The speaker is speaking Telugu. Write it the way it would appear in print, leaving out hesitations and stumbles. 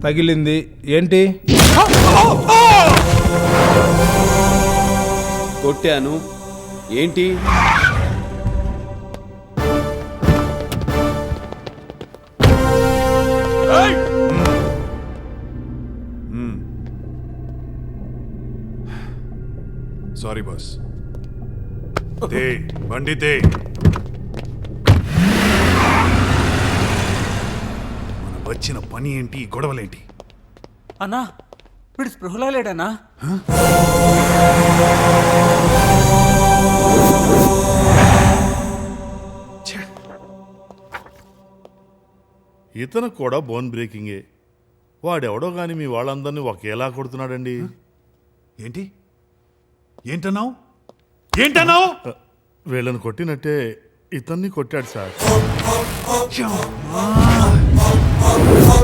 తగిలింది ఏంటి? కొట్టాను ఏంటి? Sorry boss. తే బండి తే. మనం వచ్చిన పని ఏంటి, గొడవలేంటి? అన్నా వీడు స్పృహలో లేడన్నా. ఇతను కూడా బోన్ బ్రేకింగే. వాడెవడో గాని మీ వాళ్ళందరినీ ఒకేలా కొడుతున్నాడండి. ఏంటి ఏంటన్నావు ఏంటన్నావు? వీళ్ళని కొట్టినట్టే ఇతన్ని కొట్టాడు సార్.